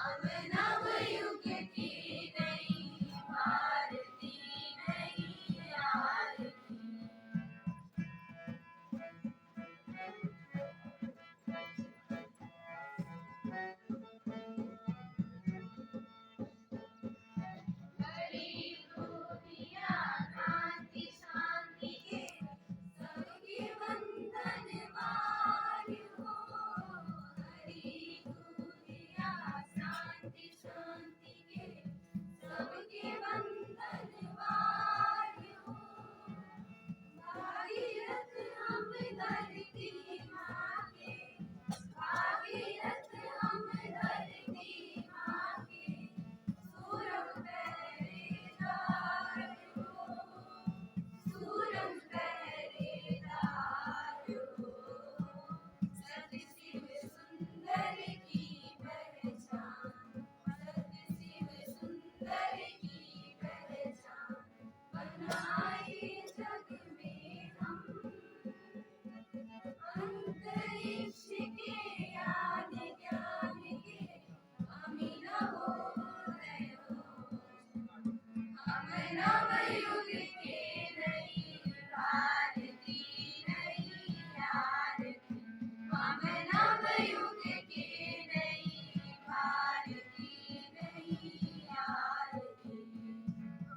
हम नवयुग की नई भारती नई आरती। गरीब दुनिया शांति शांति के सबके बंधन मार हो। गरीब दुनिया शांति शांति के सबके बंधन मार हो। भागीरथ हम धरती माँ के, भागीरथ हम धरती माँ के सूरम पहरेदार हो। सूरम पहरेदार हो। सत्य शिव सुंदर की पहचान, सत्य शिव सुंदर की पहचान बनाए जग में हम। अंतरिक्ष के यान ज्ञान के अमी नवोदय हो। हम नवयुग के नई भारती नई आरती। हम नवयुग के नई भारती नई आरती।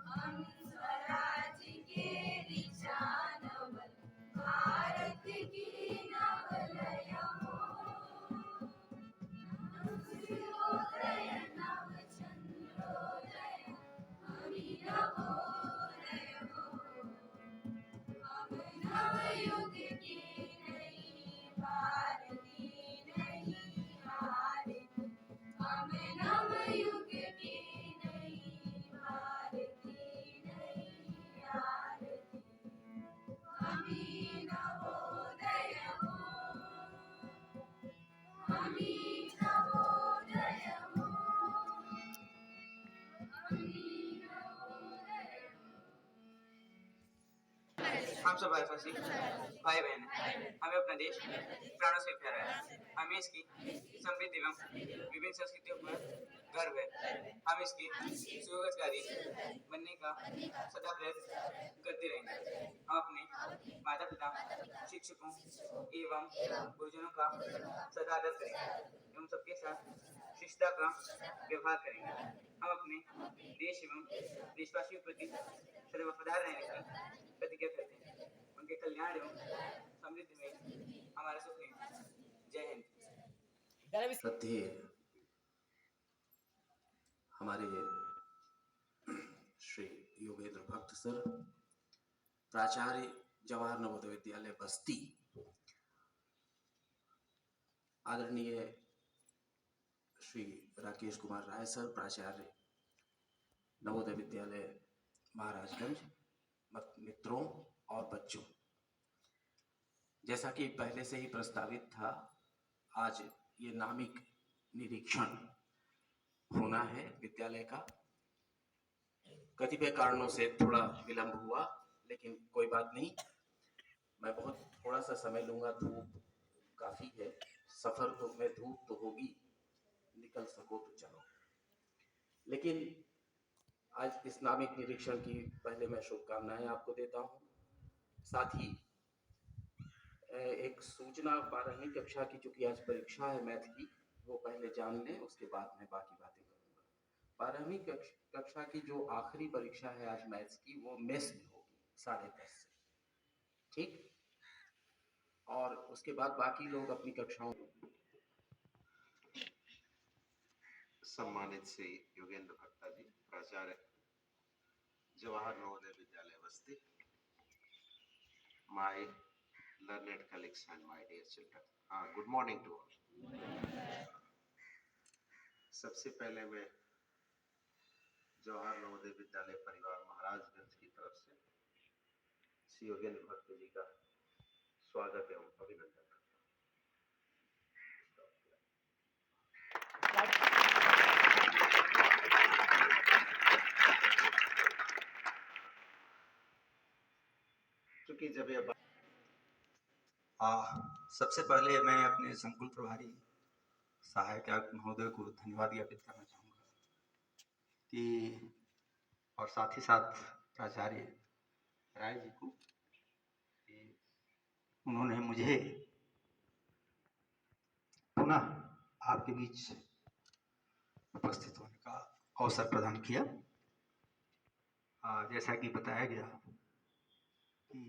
हम स्वराज के ऋचा नवल भारत की नवलय हो। सूर्योदय नव चंद्रोदय अमी नवोदय हो। हम नवयुग की नई भारती नई आरती। हम नवयुग की नई भारती नई आरती। अमी नवोदय हो। अमी नवोदय हो। अमी नवोदय हो। हम सब भारतवासी भाई बहन हैं। हमें अपना देश प्राणों से प्यारा है। हमें इसकी समृद्ध एवं विभिन्न संस्कृतियों पर गर्व है। हम इसके सुयोगकारी बनने का सदा प्रयत्न करते रहेंगे। हम अपने माता पिता, शिक्षकों एवं गुरुजनों का सदा आदर करेंगे एवं सबके साथ शिष्टता का व्यवहार करेंगे। हम अपने देश एवं देशवासियों के प्रति सदैव वफादार रहने की प्रतिज्ञा करते हैं। उनके कल्याण एवं समृद्धि में हमारा सुख है। जय हिंद। श्रद्धेय हमारे श्री योगेंद्र भक्त सर, प्राचार्य जवाहर नवोदय विद्यालय बस्ती, आदरणीय श्री राकेश कुमार राय सर, प्राचार्य नवोदय विद्यालय महाराजगंज, मित्रों और बच्चों, जैसा कि पहले से ही प्रस्तावित था, आज ये नामिक निरीक्षण होना है विद्यालय का। कतिपय कारणों से थोड़ा विलंब हुआ, लेकिन कोई बात नहीं। मैं बहुत थोड़ा सा समय लूंगा, धूप काफी है, सफर तो में धूप तो होगी, निकल सको तो चलो। लेकिन आज इस नामिक निरीक्षण की पहले मैं शुभकामनाएं आपको देता हूं। साथ ही एक सूचना, 12वीं कक्षा की चूंकि आज परीक्षा है मैथ की, वो पहले जान लें, उसके बाद मैं बाकी बातें करूंगा। 12वीं कक्षा की जो आखिरी परीक्षा है आज मैथ्स की, वो मेस में होगी 10:30 से, ठीक। और उसके बाद बाकी लोग अपनी कक्षाओं। सम्मानित श्री योगेंद्र भक्ता जी, प्राचार्य जवाहर नवोदय विद्यालय बस्ती, my learned colleagues and my dear children, good morning to all. सबसे पहले मैं जवाहर नवोदय विद्यालय परिवार महाराजगंज की तरफ से श्री योगेंद्र भक्त जी का स्वागत एवं अभिनंदन करता हूँ। क्योंकि जब ये सबसे पहले मैं अपने संकुल प्रभारी सहायक आयुक्त महोदय को धन्यवाद ज्ञापित करना चाहूँगा कि और साथ ही साथ प्राचार्य राय जी को कि उन्होंने मुझे पुनः आपके बीच उपस्थित होने का अवसर प्रदान किया। जैसा कि बताया गया कि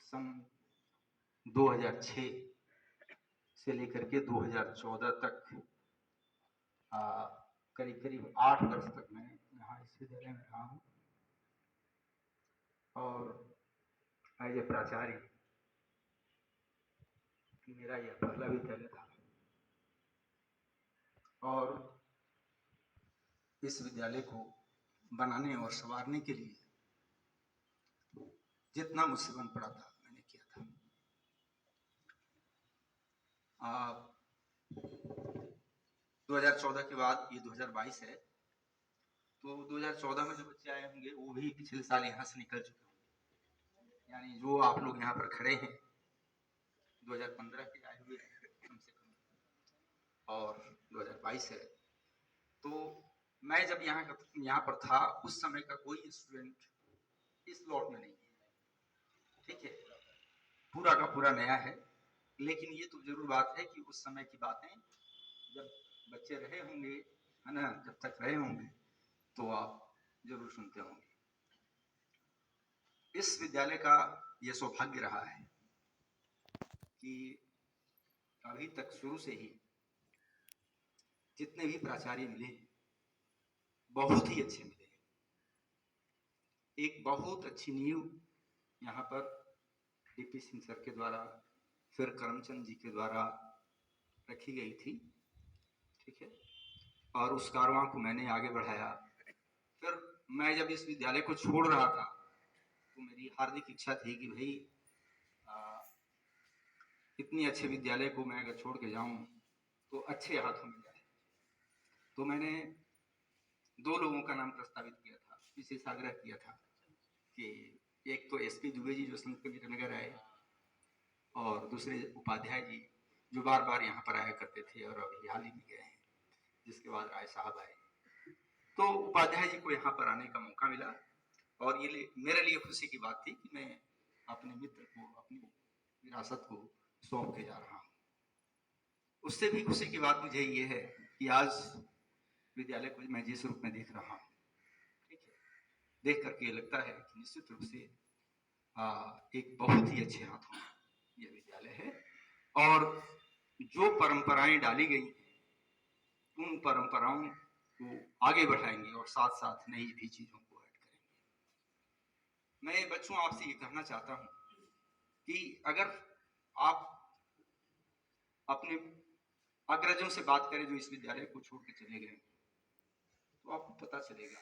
सन 2006 से लेकर के 2014 तक करीब करीब 8 वर्ष तक मैं यहाँ इस विद्यालय में रहा हूँ और एज ए प्राचार्य मेरा यह पहला विद्यालय था और इस विद्यालय को बनाने और संवारने के लिए जितना मुझसे बन पड़ा था मैंने किया था। 2014 के बाद ये 2022 है, तो 2014 में जो बच्चे आए होंगे वो भी पिछले साल यहाँ से निकल चुके होंगे, यानी जो आप लोग यहाँ पर खड़े हैं 2015 के आए हुए कम से कम और 2022 है। तो मैं जब यहाँ पर था उस समय का कोई स्टूडेंट इस लॉट में नहीं है, ठीक है, पूरा का पूरा नया है। लेकिन ये तो जरूर बात है कि उस समय की बातें जब बच्चे रहे होंगे, है ना, जब तक रहे होंगे तो आप जरूर सुनते होंगे। इस विद्यालय का ये सौभाग्य रहा है कि अभी तक शुरू से ही जितने भी प्राचार्य मिले बहुत ही अच्छे मिले। एक बहुत अच्छी नींव यहाँ पर डीपी सिंह सर के द्वारा, फिर करमचंद जी के द्वारा रखी गई थी, ठीक है, और उस कारवां को मैंने आगे बढ़ाया। फिर मैं जब इस विद्यालय को छोड़ रहा था तो मेरी हार्दिक इच्छा थी कि भाई इतनी अच्छे विद्यालय को मैं अगर छोड़ के जाऊं तो अच्छे हाथों में जाए। तो मैंने 2 लोगों का नाम प्रस्तावित किया था, विशेष आग्रह किया था कि एक तो एसपी दुबे जी जो संत कबीर नगर आए और दूसरे उपाध्याय जी जो बार बार यहाँ पर आया करते थे और अभी हाल ही में गए हैं, जिसके बाद राय साहब आए। तो उपाध्याय जी को यहाँ पर आने का मौका मिला और ये मेरे लिए खुशी की बात थी कि मैं अपने मित्र को, अपनी विरासत को सौंप के जा रहा हूँ। उससे भी खुशी की बात मुझे ये है कि आज विद्यालय को मैं जिस रूप में देख रहा हूँ, ठीक है, देख करके ये लगता है कि निश्चित रूप से एक बहुत ही अच्छे हाथों में ये विद्यालय है और जो परंपराएं डाली गई हैं उन परंपराओं को आगे बढ़ाएंगे और साथ साथ नई भी चीजों को ऐड करेंगे। मैं बच्चों आपसे ये कहना चाहता हूँ कि अगर आप अपने अग्रजों से बात करें जो इस विद्यालय को छोड़ के चले गए तो आपको पता चलेगा,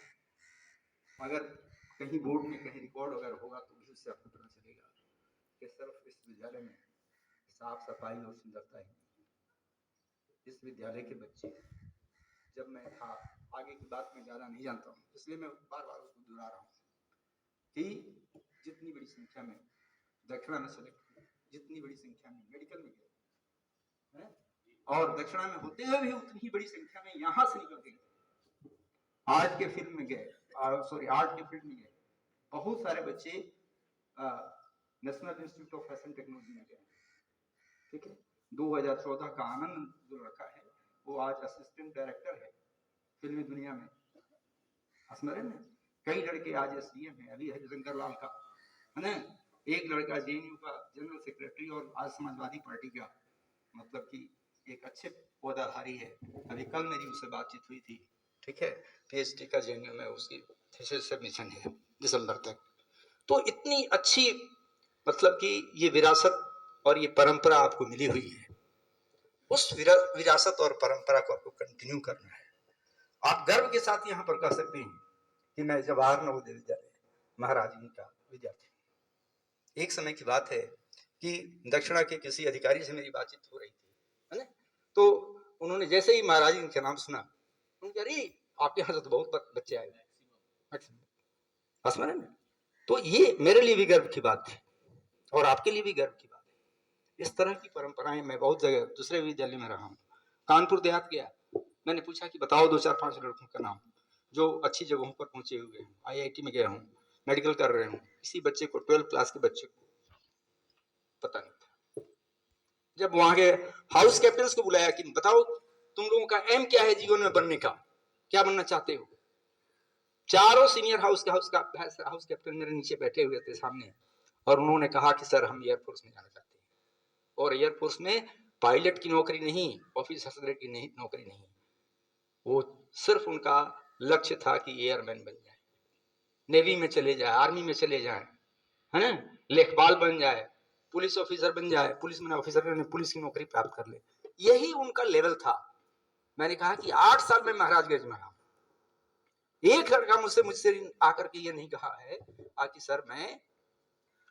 अगर कहीं बोर्ड में कहीं रिकॉर्ड अगर होगा तो भी उससे आपको पता चलेगा कि सिर्फ इस विद्यालय में साफ सफाई और सुंदरता ही, इस विद्यालय के बच्चे, जब मैं था, आगे की बात मैं ज़्यादा नहीं जानता हूँ इसलिए मैं बार बार उसको दोहरा रहा हूँ कि जितनी बड़ी संख्या में दक्षिणा में सेलेक्ट हुए, जितनी बड़ी संख्या में मेडिकल में गए और दक्षिणा में होते हुए भी उतनी बड़ी संख्या में यहाँ से निकल के गए, आज के फील्ड में गए, सॉरी आर्ट के फील्ड में गए। बहुत सारे बच्चे national institute of fashion technology में गए, ठीक है। 2014 का आनंद जो लड़का है वो आज असिस्टेंट डायरेक्टर है फिल्मी दुनिया में, स्मरण में। कई लड़के आज एसडीएम है, अभी हरिशंकर लाल का, है ना, एक लड़का जेएनयू का जनरल सेक्रेटरी और आज समाजवादी पार्टी का, मतलब कि एक अच्छे पौधाधारी है। अभी कल मेरी उससे बातचीत हुई थी, ठीक है, पीएचडी का जेएनयू में उसकी थीसिस सबमिशन है दिसंबर तक। तो इतनी अच्छी, मतलब कि ये विरासत और ये परंपरा आपको मिली हुई है, उस विरासत और परंपरा को आपको कंटिन्यू करना है। आप गर्व के साथ यहाँ पर कह सकते हैं कि मैं जवाहर नवोदय विद्यालय महाराज जी का विद्यार्थी। एक समय की बात है कि दक्षिणा के किसी अधिकारी से मेरी बातचीत हो रही थी, है ना, तो उन्होंने जैसे ही महाराज जी का नाम सुना, उन्होंने कहा, अरे आपके यहाँ से तो बहुत बच्चे आए हैं। तो ये मेरे लिए भी गर्व की बात है और आपके लिए भी गर्व की बात है। इस तरह की परंपराएं मैं बहुत जगह दूसरे विद्यालय में रहा हूँ, कानपुर देहात गया, मैंने पूछा कि बताओ 2 4 5 लड़कों का नाम जो अच्छी जगहों पर पहुंचे हुए हैं। आईआईटी में गया हूँ, मेडिकल कर रहे हूँ। किसी बच्चे को 12th क्लास के बच्चे को पता नहीं था। जब वहां के हाउस कैप्टन को बुलाया कि बताओ तुम लोगों का एम क्या है जीवन में बनने का, क्या बनना चाहते हो? चारों सीनियर हाउस कैप्टन मेरे नीचे बैठे हुए थे सामने, और उन्होंने कहा कि सर हम एयरफोर्स में जाना चाहते हैं, और एयरफोर्स में पायलट की नौकरी नहीं, ऑफिसर ग्रेड की नौकरी नहीं, वो सिर्फ उनका लक्ष्य था कि एयरमैन बन जाए, नेवी में चले जाए, आर्मी में चले जाए, है ना, लेखपाल बन जाए, पुलिस ऑफिसर बन जाए, पुलिस में ऑफिसर ने पुलिस की नौकरी प्राप्त कर ले, यही उनका लेवल था। मैंने कहा कि 8 साल में महाराजगंज में रहा, एक लड़का मुझसे आकर के ये नहीं कहा है कि सर मैं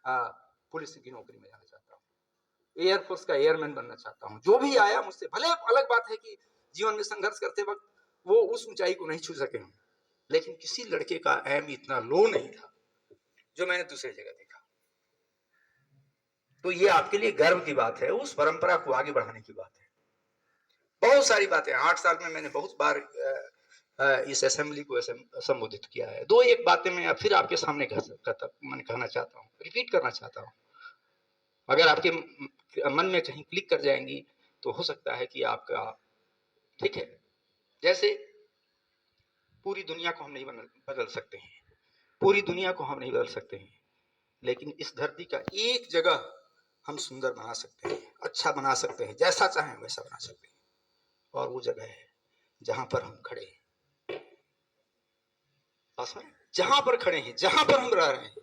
पुलिस की नौकरी में जाना चाहता हूँ, एयरफोर्स का एयरमैन बनना चाहता हूँ। जो भी आया मुझसे, भले अलग बात है कि जीवन में संघर्ष करते वक्त वो उस ऊंचाई को नहीं छू सके, लेकिन किसी लड़के का एम इतना लो नहीं था जो मैंने दूसरी जगह देखा। तो ये आपके लिए गर्व की बात है, उस परंपरा को आगे बढ़ाने की बात है। बहुत सारी बातें 8 साल में मैंने बहुत बार इस असेंबली को संबोधित किया है। 2 1 बातें मैं फिर आपके सामने कहना चाहता हूँ, रिपीट करना चाहता हूँ। अगर आपके मन में कहीं क्लिक कर जाएंगी तो हो सकता है कि आपका ठीक है। जैसे पूरी दुनिया को हम नहीं बदल सकते हैं, पूरी दुनिया को हम नहीं बदल सकते हैं, लेकिन इस धरती का एक जगह हम सुंदर बना सकते हैं, अच्छा बना सकते हैं, जैसा चाहें वैसा बना सकते हैं, और वो जगह है जहां पर हम खड़े हैं, जहां पर खड़े हैं, जहां पर हम रह रहे हैं,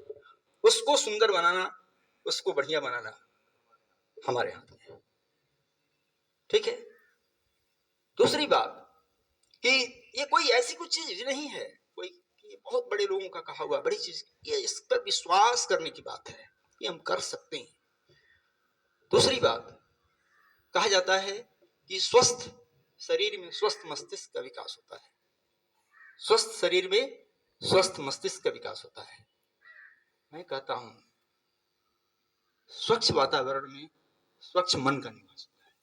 उसको सुंदर बनाना, उसको बढ़िया बनाना हमारे हाथ में है। ठीक है। दूसरी बात कि ये कोई ऐसी कुछ चीज नहीं है, कोई बहुत बड़े लोगों का कहा हुआ बड़ी चीज, ये इस पर विश्वास करने की बात है कि हम कर सकते हैं। दूसरी बात, कहा जाता है कि स्वस्थ शरीर में स्वस्थ मस्तिष्क का विकास होता है, स्वस्थ शरीर में स्वस्थ मस्तिष्क का विकास होता है। मैं कहता हूं स्वच्छ वातावरण में स्वच्छ मन का निवास होता है।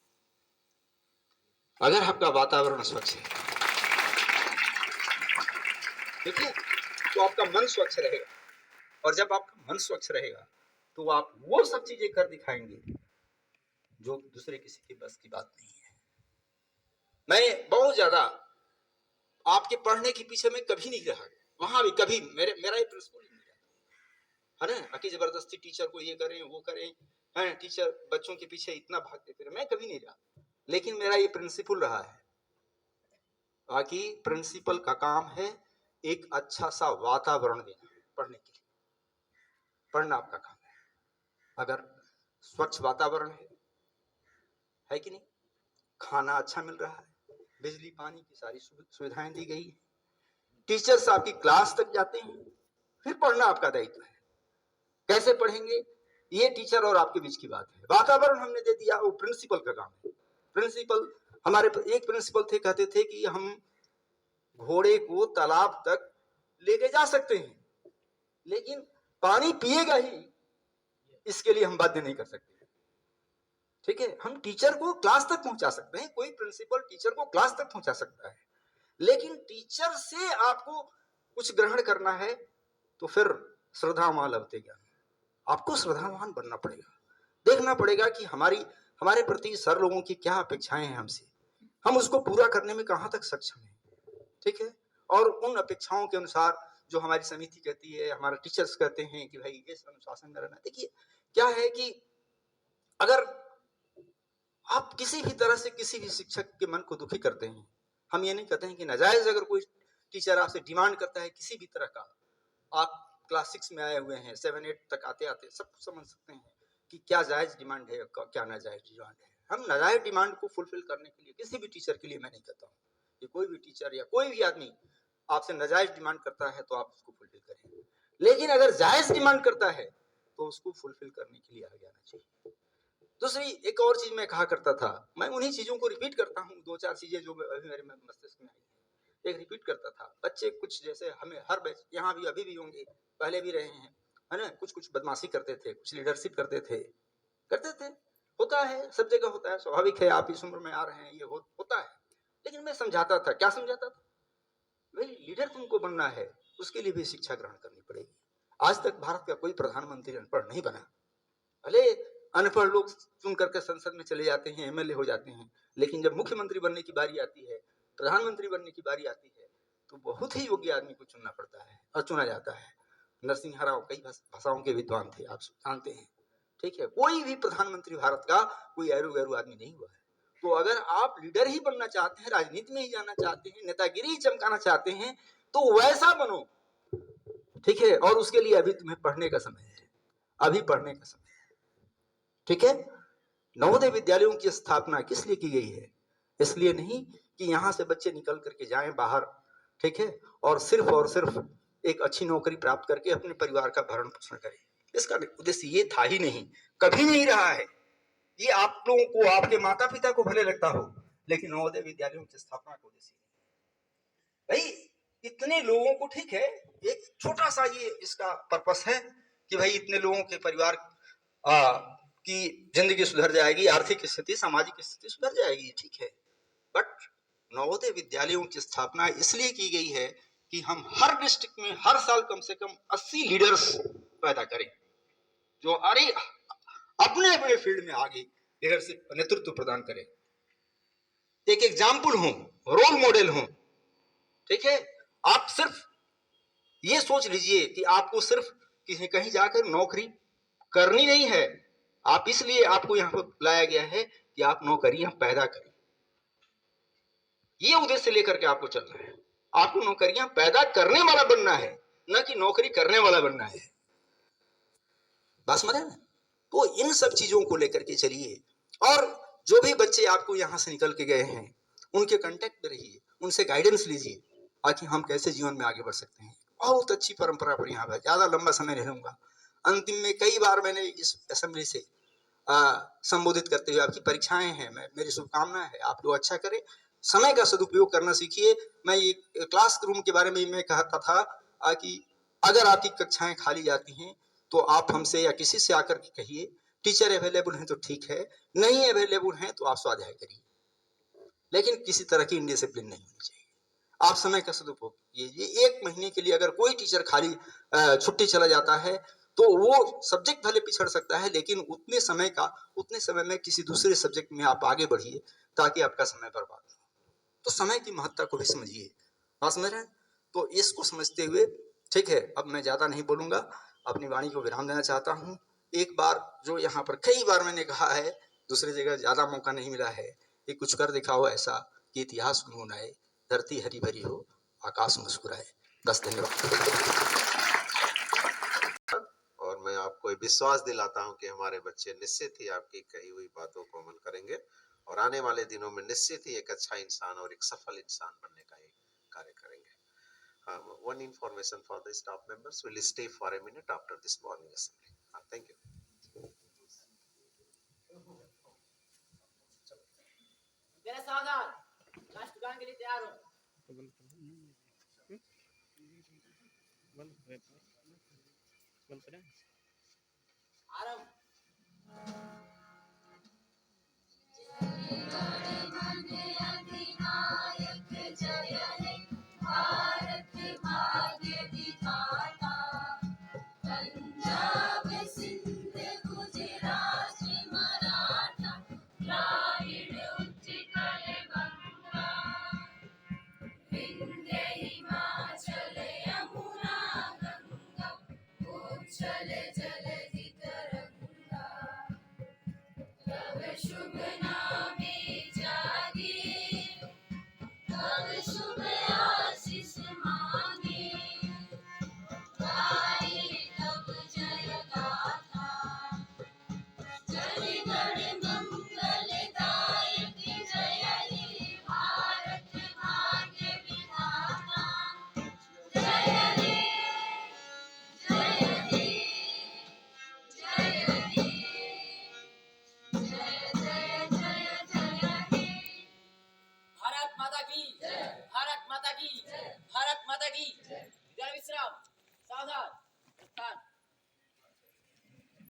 अगर आपका वातावरण स्वच्छ है, ठीक है, तो आपका मन स्वच्छ रहेगा, और जब आपका मन स्वच्छ रहेगा तो आप वो सब चीजें कर दिखाएंगे जो दूसरे किसी की बस की बात नहीं है। मैं बहुत ज्यादा आपके पढ़ने के पीछे में कभी नहीं रहा, वहां भी कभी मेरा ये प्रिंसिपल नहीं रहा, है ना, कि जबरदस्ती टीचर को ये करें वो करें, है टीचर बच्चों के पीछे इतना भागते फिर, मैं कभी नहीं रहा। लेकिन मेरा ये प्रिंसिपल रहा है, बाकी प्रिंसिपल का काम है एक अच्छा सा वातावरण देना पढ़ने के लिए, पढ़ना आपका काम है। अगर स्वच्छ वातावरण है कि नहीं, खाना अच्छा मिल रहा है, बिजली पानी की सारी सुविधाएं दी गई है, टीचर्स आपकी क्लास तक जाते हैं, फिर पढ़ना आपका दायित्व है। कैसे पढ़ेंगे ये टीचर और आपके बीच की बात है। वातावरण हमने दे दिया, वो प्रिंसिपल का काम है। प्रिंसिपल, हमारे एक प्रिंसिपल थे, कहते थे कि हम घोड़े को तालाब तक लेके जा सकते हैं, लेकिन पानी पिएगा ही इसके लिए हम बाध्य नहीं कर सकते। ठीक है, हम टीचर को क्लास तक पहुंचा सकते हैं, कोई प्रिंसिपल टीचर को क्लास तक पहुंचा सकता है, लेकिन टीचर से आपको कुछ ग्रहण करना है तो फिर श्रद्धावान लभते ज्ञान, आपको श्रद्धावान बनना पड़ेगा। देखना पड़ेगा कि हमारे प्रति सर लोगों की क्या अपेक्षाएं हैं हमसे, हम उसको पूरा करने में कहां तक सक्षम हैं। ठीक है, और उन अपेक्षाओं के अनुसार जो हमारी समिति कहती है, हमारे टीचर्स कहते हैं कि भाई इस अनुशासन में रहना। देखिए क्या है कि अगर आप किसी भी तरह से किसी भी शिक्षक के मन को दुखी करते हैं, हम ये नहीं कहते हैं कि नाजायज अगर कोई टीचर आपसे डिमांड करता है किसी भी तरह का, आप क्लास 6 में आए हुए हैं, 7 8 तक आते आते सब कुछ समझ सकते हैं कि क्या जायज डिमांड है, क्या नाजायज डिमांड है। हम नाजायज डिमांड को फुलफिल करने के लिए किसी भी टीचर के लिए मैं नहीं कहता हूँ कि कोई भी टीचर या कोई भी आदमी आपसे नाजायज डिमांड करता है तो आप उसको फुलफिल करें, लेकिन अगर जायज डिमांड करता है तो उसको फुलफिल करने के लिए आगे आना चाहिए। दूसरी एक और चीज मैं कहा करता था, मैं उन्हीं चीजों को रिपीट करता हूँ, 2 4 चीजें जो अभी मेरे मस्तिष्क में आई, एक रिपीट करता था। बच्चे कुछ जैसे हमें हर बैच यहाँ भी अभी भी होंगे, पहले भी रहे हैं, है ना, कुछ बदमाशी करते थे, कुछ लीडरशिप करते थे, होता है, सब जगह होता है, स्वाभाविक है, आप इस उम्र में आ रहे हैं, ये होता है। लेकिन मैं समझाता था, क्या समझाता था? भाई लीडर तुमको बनना है, उसके लिए भी शिक्षा ग्रहण करनी पड़ेगी। आज तक भारत का कोई प्रधानमंत्री अनपढ़ नहीं बना। भले अनपढ़ लोग चुन करके संसद में चले जाते हैं, एमएलए हो जाते हैं, लेकिन जब मुख्यमंत्री बनने की बारी आती है, प्रधानमंत्री बनने की बारी आती है, तो बहुत ही योग्य आदमी को चुनना पड़ता है और चुना जाता है। नरसिंह राव कई भाषाओं के विद्वान थे, आप जानते हैं, ठीक है। कोई भी प्रधानमंत्री भारत का कोई ऐरू गैरू आदमी नहीं हुआ है। तो अगर आप लीडर ही बनना चाहते हैं, राजनीति में ही जाना चाहते हैं, नेतागिरी ही चमकाना चाहते हैं, तो वैसा बनो, ठीक है। और उसके लिए अभी तुम्हें पढ़ने का समय है, अभी पढ़ने का समय है, ठीक है। नवोदय विद्यालयों की स्थापना किस लिए की गई है? इसलिए नहीं कि यहां से बच्चे निकल करके जाएं बाहर, ठीक है, और सिर्फ एक अच्छी नौकरी प्राप्त करके अपने परिवार का भरण पोषण करें। इसका उद्देश्य ये था ही नहीं, कभी नहीं रहा है। ये आप लोगों को, आपके माता पिता को भले लगता हो, लेकिन नवोदय विद्यालयों की स्थापना का उद्देश्य भाई इतने लोगों को, ठीक है, एक छोटा सा ये इसका पर्पस है कि भाई इतने लोगों के परिवार की जिंदगी सुधर जाएगी, आर्थिक स्थिति, सामाजिक स्थिति सुधर जाएगी, ठीक है। बट नवोदय विद्यालयों की स्थापना इसलिए की गई है कि हम हर डिस्ट्रिक्ट में हर साल कम से कम 80 लीडर्स पैदा करें, जो अरे अपने अपने फील्ड में आगे लीडरशिप नेतृत्व प्रदान करें, एक एग्जाम्पल हो, रोल मॉडल हो, ठीक है। आप सिर्फ ये सोच लीजिए कि आपको सिर्फ कहीं जाकर नौकरी करनी नहीं है, आप इसलिए आपको यहाँ पर लाया गया है कि आप नौकरियां पैदा करें। ये उद्देश्य लेकर के आपको चलना है, आपको नौकरियां पैदा करने वाला बनना है, न कि नौकरी करने वाला बनना है। बात समझ रहे हैं? तो इन सब चीजों को लेकर के चलिए, और जो भी बच्चे आपको यहाँ से निकल के गए हैं, उनके कांटेक्ट में रहिए, उनसे गाइडेंस लीजिए, ताकि हम कैसे जीवन में आगे बढ़ सकते हैं। बहुत अच्छी परंपरा पर यहाँ पर ज्यादा लंबा समय नहीं लूंगा। अंतिम में कई बार मैंने इस असेंबली से संबोधित करते हुए, आपकी परीक्षाएं हैं, मेरी शुभकामनाएं है, आप लोग अच्छा करें, समय का सदुपयोग करना सीखिए। मैं ये क्लास रूम के बारे में मैं कहता था कि अगर आपकी कक्षाएं खाली जाती हैं तो आप हमसे या किसी से आकर के कहिए, टीचर अवेलेबल हैं तो ठीक है, नहीं अवेलेबल हैं तो आप स्वाध्याय करिए, लेकिन किसी तरह की इंडिसिप्लिन नहीं होनी चाहिए। आप समय का सदुपयोग कीजिए। 1 महीने के लिए अगर कोई टीचर खाली छुट्टी चला जाता है तो वो सब्जेक्ट भले पिछड़ सकता है, लेकिन उतने समय में किसी दूसरे सब्जेक्ट में आप आगे बढ़िए, ताकि आपका समय बर्बाद हो। तो समय की महत्ता को भी समझिए, बात समझ रहे हैं? तो इसको समझते हुए, ठीक है, अब मैं ज्यादा नहीं बोलूंगा, अपनी वाणी को विराम देना चाहता हूँ। एक बार जो यहाँ पर कई बार मैंने कहा है, दूसरी जगह ज्यादा मौका नहीं मिला है कि कुछ कर दिखाओ ऐसा कि इतिहास गुनगुनाए, धरती हरी भरी हो, आकाश मुस्कुराए। बस, धन्यवाद। और मैं आपको विश्वास दिलाता हूं कि हमारे बच्चे निश्चित ही आपकी कही हुई बातों को अमल करेंगे और आने वाले दिनों में निश्चित ही एक अच्छा इंसान और एक सफल इंसान बनने का कार्य करेंगे। One information for the staff members, will stay for a minute after this morning assembly. Thank you. मेरे सावधान, राष्ट्रगान के लिए तैयार हो। आरंभ। अधिनायक जय हे भारत भाग्य विधाता, पंजाब सिंध गुजरात मराठा द्राविड़ उत्कल गंगा, विंध्य हिमाचल यमुना गंगा उच्छल जलधि तरंगा, तब शुभ नामे जागे, तब शुभ आशीष मांगे, गाए तब जय गाथा, जय गण मंगलदायक जय हे भारत भाग्य विधाता, जय हे जय हे जय हे जय जय जय जय हे। भारत माता की, भारत माता की, भारत माता की।